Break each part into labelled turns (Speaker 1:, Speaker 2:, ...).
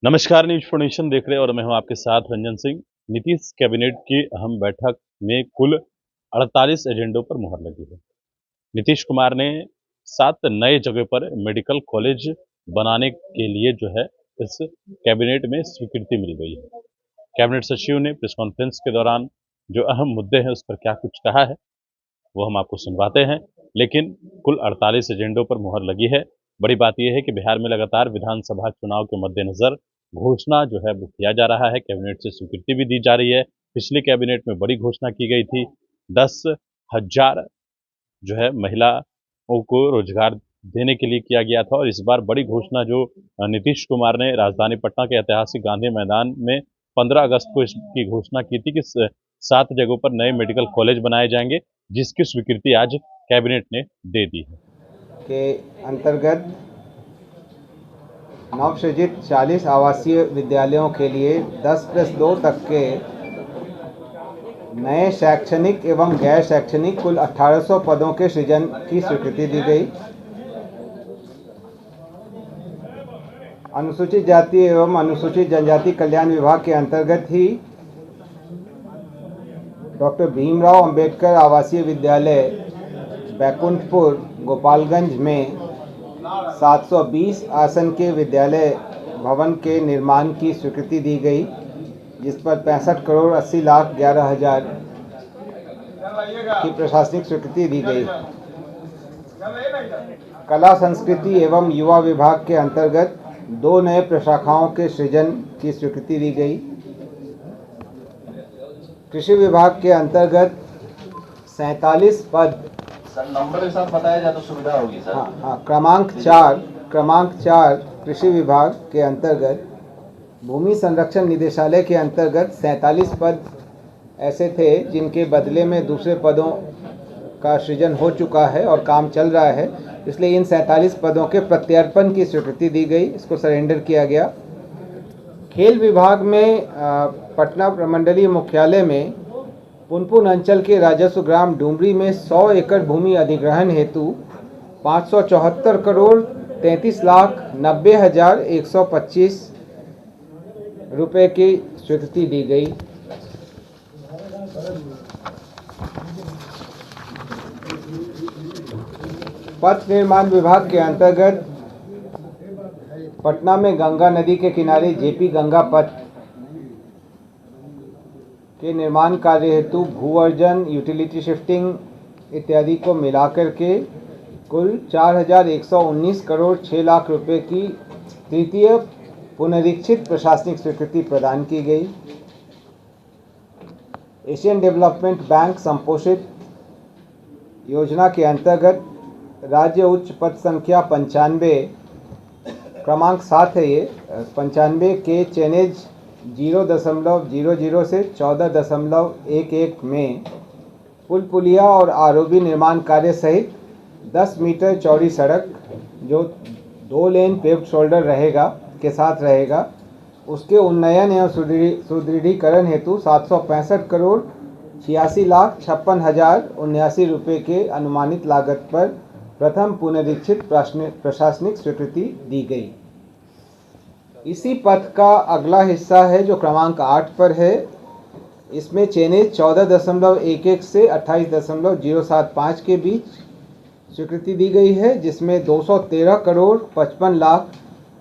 Speaker 1: नमस्कार, न्यूज़ फोर्नेशन देख रहे हैं और मैं हूं आपके साथ रंजन सिंह। नीतीश कैबिनेट की अहम बैठक में कुल 48 एजेंडों पर मुहर लगी है। नीतीश कुमार ने 7 नए जगह पर मेडिकल कॉलेज बनाने के लिए जो है इस कैबिनेट में स्वीकृति मिल गई है। कैबिनेट सचिव ने प्रेस कॉन्फ्रेंस के दौरान जो अहम मुद्दे हैं उस पर क्या कुछ कहा है वो हम आपको सुनवाते हैं। लेकिन कुल 48 एजेंडों पर मुहर लगी है। बड़ी बात यह है कि बिहार में लगातार विधानसभा चुनाव के मद्देनजर घोषणा जो है वो किया जा रहा है, कैबिनेट से स्वीकृति भी दी जा रही है। पिछली कैबिनेट में बड़ी घोषणा की गई थी, 10,000 जो है महिलाओं को रोजगार देने के लिए किया गया था। और इस बार बड़ी घोषणा जो नीतीश कुमार ने राजधानी पटना के ऐतिहासिक गांधी मैदान में 15 अगस्त को इसकी घोषणा की थी कि 7 जगहों पर नए मेडिकल कॉलेज बनाए जाएंगे, जिसकी स्वीकृति आज कैबिनेट ने दे दी है।
Speaker 2: के अंतर्गत नवसृजित 40 आवासीय विद्यालयों के लिए 10+2 तक के नए शैक्षणिक एवं गैर शैक्षणिक कुल 1800 पदों के सृजन की स्वीकृति दी गई। अनुसूचित जाति एवं अनुसूचित जनजाति कल्याण विभाग के अंतर्गत ही डॉक्टर भीमराव अंबेडकर आवासीय विद्यालय बैकुंठपुर गोपालगंज में 720 आसन के विद्यालय भवन के निर्माण की स्वीकृति दी गई, जिस पर 65 करोड़ 80 लाख 11 हजार की प्रशासनिक स्वीकृति दी गई। कला संस्कृति एवं युवा विभाग के अंतर्गत 2 नए प्रशाखाओं के सृजन की स्वीकृति दी गई। कृषि विभाग के अंतर्गत 47 पद
Speaker 3: सर नंबर के साथ बताया जाए तो सुविधा होगी सर।
Speaker 2: हाँ, क्रमांक 4 कृषि विभाग के अंतर्गत भूमि संरक्षण निदेशालय के अंतर्गत 47 पद ऐसे थे जिनके बदले में दूसरे पदों का सृजन हो चुका है और काम चल रहा है, इसलिए इन 47 पदों के प्रत्यर्पण की स्वीकृति दी गई, इसको सरेंडर किया गया। खेल विभाग में पटना प्रमंडलीय मुख्यालय में पुनपुन अंचल के राजस्व ग्राम डुमरी में 100 एकड़ भूमि अधिग्रहण हेतु 574 करोड़ 33 लाख 90 हजार 125 रुपये की स्वीकृति दी गई। पथ निर्माण विभाग के अंतर्गत पटना में गंगा नदी के किनारे जेपी गंगा पथ के निर्माण कार्य हेतु भू-अर्जन, यूटिलिटी शिफ्टिंग इत्यादि को मिलाकर के कुल 4,119 करोड़ 6 लाख रुपए की तृतीय पुनरीक्षित प्रशासनिक स्वीकृति प्रदान की गई। एशियन डेवलपमेंट बैंक संपोषित योजना के अंतर्गत राज्य उच्च पथ संख्या 95 क्रमांक 7 है, ये 95 के चेनेज 0.00 से 14.11 में पुल पुलिया और आरओबी निर्माण कार्य सहित 10 मीटर चौड़ी सड़क जो 2 लेन पेव्ड शोल्डर के साथ रहेगा, उसके उन्नयन एवं सुदृढ़ीकरण हेतु 765 करोड़ 86 लाख 56 हजार 79 रुपये के अनुमानित लागत पर प्रथम पुनरीक्षित प्रशासनिक स्वीकृति दी गई। इसी पथ का अगला हिस्सा है जो क्रमांक 8 पर है। इसमें चेनेज 14.11 से 28.075 के बीच स्वीकृति दी गई है, जिसमें 213 करोड़ 55 लाख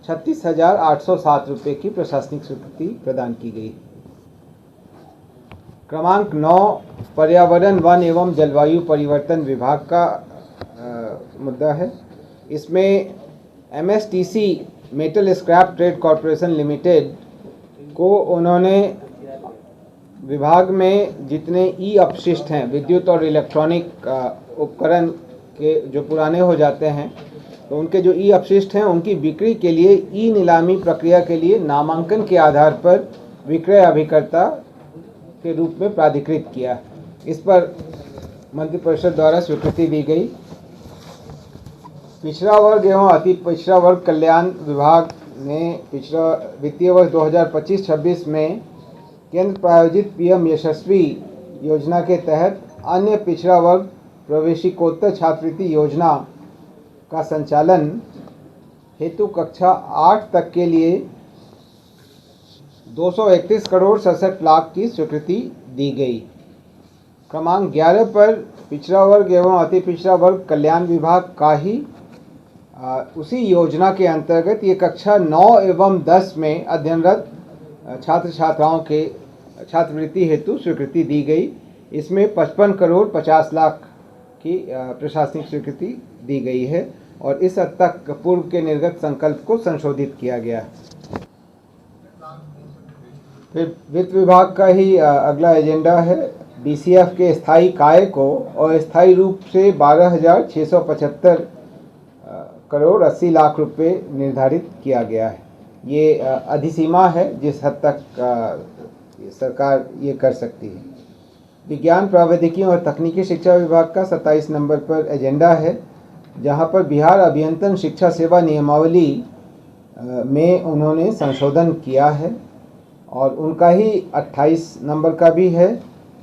Speaker 2: 36 हजार 807 रुपये की प्रशासनिक स्वीकृति प्रदान की गई। क्रमांक 9 पर्यावरण, वन एवं जलवायु परिवर्तन विभाग का मुद्दा है। इसमें MSTC metal scrap trade corporation limited को उन्होंने विभाग में जितने ई अपशिष्ट हैं, विद्युत और इलेक्ट्रॉनिक उपकरण के जो पुराने हो जाते हैं, तो उनके जो ई अपशिष्ट हैं उनकी बिक्री के लिए ई नीलामी प्रक्रिया के लिए नामांकन के आधार पर विक्रय अभिकर्ता के रूप में प्राधिकृत किया। इस पर मंत्रिपरिषद द्वारा स्वीकृति दी गई। पिछड़ा वर्ग एवं अति पिछड़ा वर्ग कल्याण विभाग ने पिछड़ा वित्तीय वर्ष 2025-26 में केंद्र प्रायोजित PM यशस्वी योजना के तहत अन्य पिछड़ा वर्ग प्रवेशिकोत्तर छात्रवृत्ति योजना का संचालन हेतु कक्षा 8 तक के लिए 231 करोड़ 67 लाख की स्वीकृति दी गई। क्रमांक 11 पर पिछड़ा वर्ग एवं अति पिछड़ा वर्ग कल्याण विभाग का ही उसी योजना के अंतर्गत ये कक्षा 9 एवं 10 में अध्ययनरत छात्र छात्राओं के छात्रवृत्ति हेतु स्वीकृति दी गई। इसमें 55 करोड़ 50 लाख की प्रशासनिक स्वीकृति दी गई है और इस हद तक पूर्व के निर्गत संकल्प को संशोधित किया गया। फिर वित्त विभाग का ही अगला एजेंडा है। बीसीएफ के स्थायी काय को अस्थायी रूप से 12,675 करोड़ 80 लाख रुपए निर्धारित किया गया है। ये अधिसीमा है जिस हद तक सरकार ये कर सकती है। विज्ञान प्रौद्योगिकी और तकनीकी शिक्षा विभाग का 27 नंबर पर एजेंडा है, जहां पर बिहार अभियंत्रण शिक्षा सेवा नियमावली में उन्होंने संशोधन किया है और उनका ही 28 नंबर का भी है,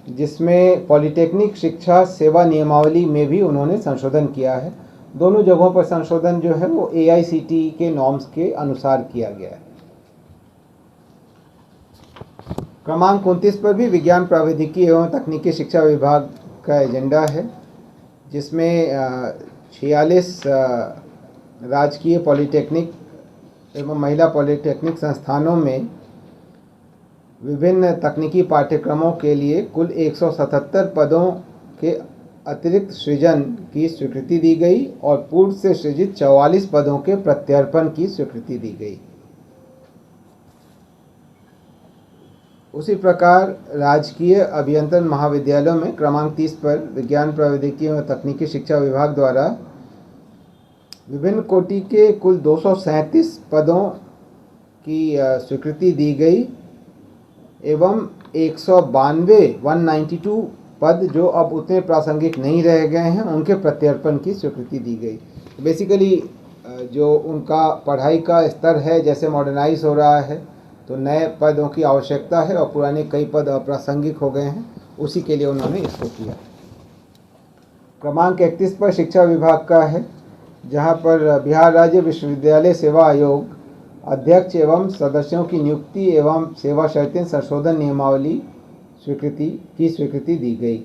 Speaker 2: जिसमें पॉलिटेक्निक शिक्षा सेवा नियमावली में भी उन्होंने संशोधन किया है। दोनों जगहों पर संशोधन जो है वो AICTE के नॉर्म्स के अनुसार किया गया है। क्रमांक 29 पर भी विज्ञान प्रौद्योगिकी एवं तकनीकी शिक्षा विभाग का एजेंडा है, जिसमें 46 राजकीय पॉलिटेक्निक एवं महिला पॉलिटेक्निक संस्थानों में विभिन्न तकनीकी पाठ्यक्रमों के लिए कुल 177 पदों के अतिरिक्त सृजन की स्वीकृति दी गई और पूर्व से सृजित 44 पदों के प्रत्यर्पण की स्वीकृति दी गई। उसी प्रकार राजकीय अभियंत्रण महाविद्यालयों में क्रमांक 30 पर विज्ञान प्रौद्योगिकी एवं तकनीकी शिक्षा विभाग द्वारा विभिन्न कोटि के कुल 237 पदों की स्वीकृति दी गई एवं 192 पद जो अब उतने प्रासंगिक नहीं रह गए हैं उनके प्रत्यर्पण की स्वीकृति दी गई। बेसिकली जो उनका पढ़ाई का स्तर है जैसे मॉडर्नाइज हो रहा है तो नए पदों की आवश्यकता है और पुराने कई पद अप्रासंगिक हो गए हैं, उसी के लिए उन्होंने इसको किया। क्रमांक 31 पर शिक्षा विभाग का है, जहां पर बिहार राज्य विश्वविद्यालय सेवा आयोग अध्यक्ष एवं सदस्यों की नियुक्ति एवं सेवा शर्तें संशोधन नियमावली स्वीकृति दी गई।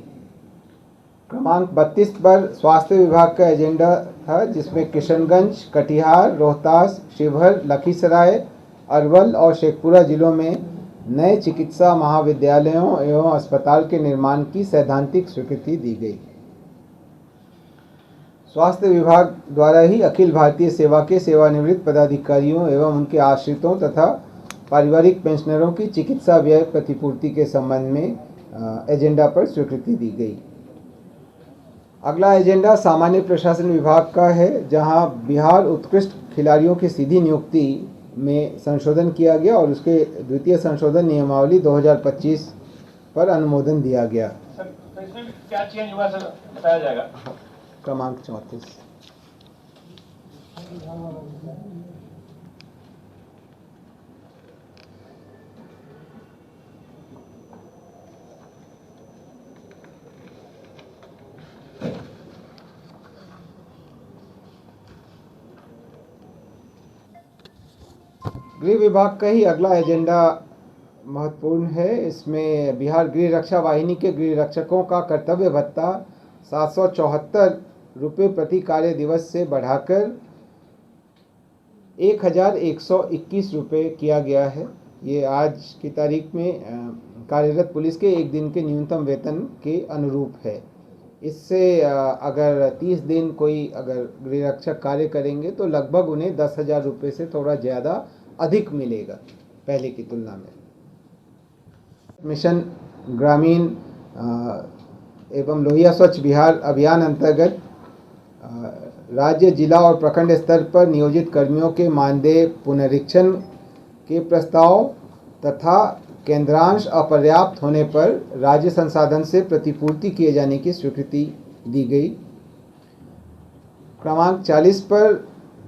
Speaker 2: क्रमांक 32 पर स्वास्थ्य विभाग का एजेंडा था, जिसमें किशनगंज, कटिहार, रोहतास, शिवहर, लखीसराय, अरवल और शेखपुरा जिलों में नए चिकित्सा महाविद्यालयों एवं अस्पताल के निर्माण की सैद्धांतिक स्वीकृति दी गई। स्वास्थ्य विभाग द्वारा ही अखिल भारतीय सेवा के सेवानिवृत्त पदाधिकारियों एवं उनके आश्रितों तथा पारिवारिक पेंशनरों की चिकित्सा व्यय प्रतिपूर्ति के संबंध में एजेंडा पर स्वीकृति दी गई। अगला एजेंडा सामान्य प्रशासन विभाग का है, जहां बिहार उत्कृष्ट खिलाड़ियों की सीधी नियुक्ति में संशोधन किया गया और उसके द्वितीय संशोधन नियमावली 2025 पर अनुमोदन दिया गया।
Speaker 3: सर इसमें क्या चेंज हुआ सर बताया जाएगा।
Speaker 2: क्रमांक 34 गृह विभाग का ही अगला एजेंडा महत्वपूर्ण है। इसमें बिहार गृह रक्षा वाहिनी के गृह रक्षकों का कर्तव्य भत्ता 774 रुपये प्रति कार्य दिवस से बढ़ाकर 1,121 रुपये किया गया है। ये आज की तारीख में कार्यरत पुलिस के एक दिन के न्यूनतम वेतन के अनुरूप है। इससे अगर 30 दिन कोई अगर गृह रक्षक कार्य करेंगे तो लगभग उन्हें 10,000 रुपये से थोड़ा ज़्यादा अधिक मिलेगा पहले की तुलना में। मिशन ग्रामीण एवं लोहिया स्वच्छ बिहार अभियान अंतर्गत राज्य, जिला और प्रखंड स्तर पर नियोजित कर्मियों के मानदेय पुनरीक्षण के प्रस्ताव तथा केंद्रांश अपर्याप्त होने पर राज्य संसाधन से प्रतिपूर्ति किए जाने की स्वीकृति दी गई। क्रमांक 40 पर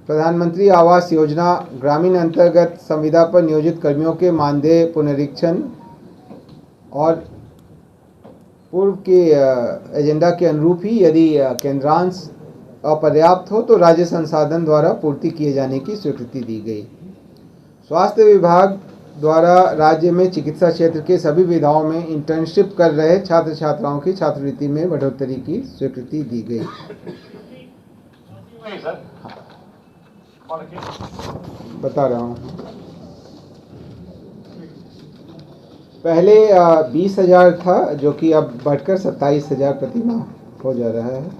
Speaker 2: प्रधानमंत्री आवास योजना ग्रामीण अंतर्गत संविदा पर नियोजित कर्मियों के मानदेय पुनरीक्षण और पूर्व के एजेंडा के अनुरूप ही यदि केंद्रांश अपर्याप्त हो तो राज्य संसाधन द्वारा पूर्ति किए जाने की स्वीकृति दी गई। स्वास्थ्य विभाग द्वारा राज्य में चिकित्सा क्षेत्र के सभी विधाओं में इंटर्नशिप कर रहे छात्र छात्राओं की छात्रवृत्ति में बढ़ोतरी की स्वीकृति दी गई।
Speaker 3: वही सर और क्या
Speaker 2: बता रहा हूँ। पहले 20,000 था, जो कि अब बढ़कर 27,000 प्रति माह हो जा रहा है,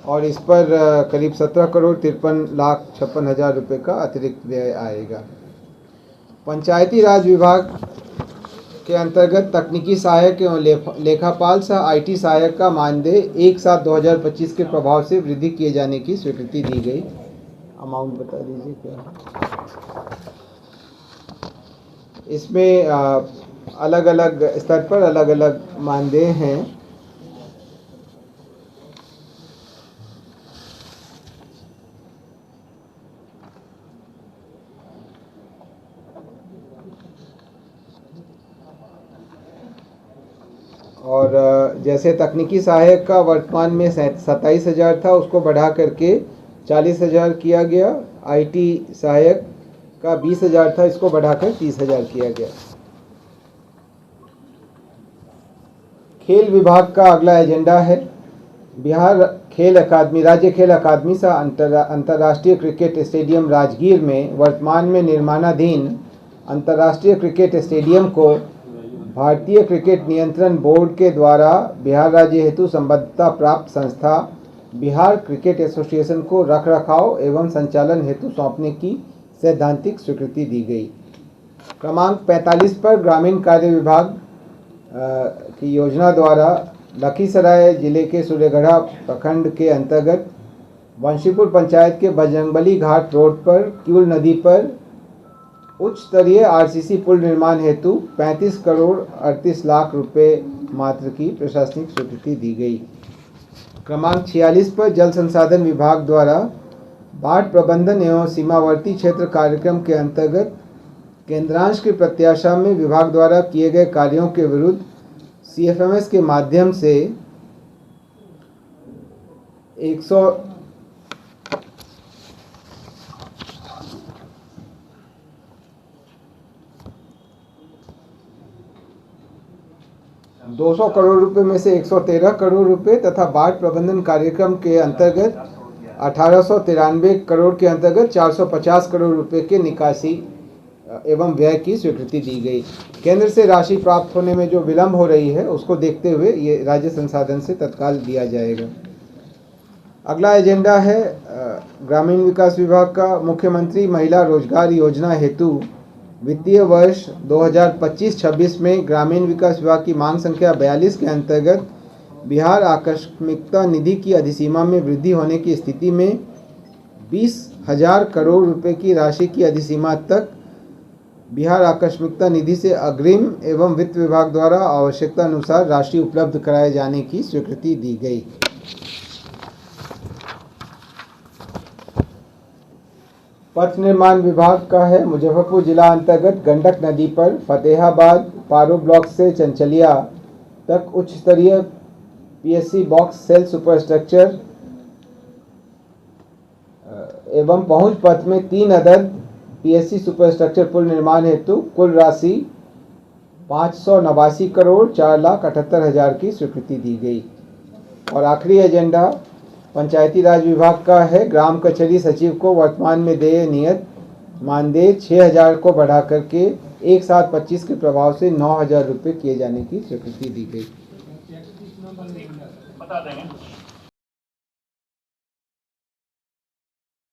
Speaker 2: और इस पर करीब 17 करोड़ 53,56,000 रुपये का अतिरिक्त व्यय आएगा। पंचायती राज विभाग के अंतर्गत तकनीकी सहायक एवं लेखापाल सह IT सहायक का मानदेय 1/7/2025 के प्रभाव से वृद्धि किए जाने की स्वीकृति दी गई। अमाउंट बता दीजिए क्या। इसमें अलग अलग स्तर पर अलग अलग मानदेय हैं। और जैसे तकनीकी सहायक का वर्तमान में 27,000 था, उसको बढ़ा करके 40,000 किया गया। IT सहायक का 20,000 था, इसको बढ़ाकर 30,000 किया गया। खेल विभाग का अगला एजेंडा है बिहार खेल अकादमी, राज्य खेल अकादमी से अंतर्राष्ट्रीय क्रिकेट स्टेडियम राजगीर में वर्तमान में निर्माणाधीन अंतर्राष्ट्रीय क्रिकेट स्टेडियम को भारतीय क्रिकेट नियंत्रण बोर्ड के द्वारा बिहार राज्य हेतु संबद्धता प्राप्त संस्था बिहार क्रिकेट एसोसिएशन को रखरखाव एवं संचालन हेतु सौंपने की सैद्धांतिक स्वीकृति दी गई। क्रमांक 45 पर ग्रामीण कार्य विभाग की योजना द्वारा लखीसराय जिले के सूर्यगढ़ा प्रखंड के अंतर्गत वंशीपुर पंचायत के बजरंगबली घाट रोड पर क्यूल नदी पर उच्च स्तरीय RCC पुल निर्माण हेतु 35 करोड़ 38 लाख रुपए मात्र की प्रशासनिक स्वीकृति दी गई। क्रमांक 46 पर जल संसाधन विभाग द्वारा बाढ़ प्रबंधन एवं सीमावर्ती क्षेत्र कार्यक्रम के अंतर्गत केंद्रांश की प्रत्याशा में विभाग द्वारा किए गए कार्यों के विरुद्ध CFMS के माध्यम से 200 करोड़ रुपए में से 113 करोड़ रुपए तथा बाढ़ प्रबंधन कार्यक्रम के अंतर्गत 1893 करोड़ के अंतर्गत 450 करोड़ रुपए के निकासी एवं व्यय की स्वीकृति दी गई। केंद्र से राशि प्राप्त होने में जो विलंब हो रही है, उसको देखते हुए ये राज्य संसाधन से तत्काल दिया जाएगा। अगला एजेंडा है ग्रामीण विकास विभाग का मुख्यमंत्री महिला रोजगार योजना हेतु वित्तीय वर्ष 2025-26 में ग्रामीण विकास विभाग की मांग संख्या 42 के अंतर्गत बिहार आकस्मिकता निधि की अधिसीमा में वृद्धि होने की स्थिति में 20,000 करोड़ रुपए की राशि की अधिसीमा तक बिहार आकस्मिकता निधि से अग्रिम एवं वित्त विभाग द्वारा आवश्यकता अनुसार राशि उपलब्ध कराए जाने की स्वीकृति दी गई। पथ निर्माण विभाग का है मुजफ्फरपुर जिला अंतर्गत गंडक नदी पर फतेहाबाद पारो ब्लॉक से चंचलिया तक उच्च स्तरीय PSC बॉक्स सेल सुपरस्ट्रक्चर एवं पहुंच पथ में 3 अदद PSC सुपरस्ट्रक्चर पुल निर्माण हेतु कुल राशि 589 करोड़ 4,78,000 की स्वीकृति दी गई। और आखिरी एजेंडा पंचायती राज विभाग का है ग्राम कचहरी सचिव को वर्तमान में देय नियत मानदेय 6,000 को बढ़ा करके 1/7/25 के प्रभाव से 9,000 रुपये किए जाने की स्वीकृति दी गई।
Speaker 3: बता देंगे।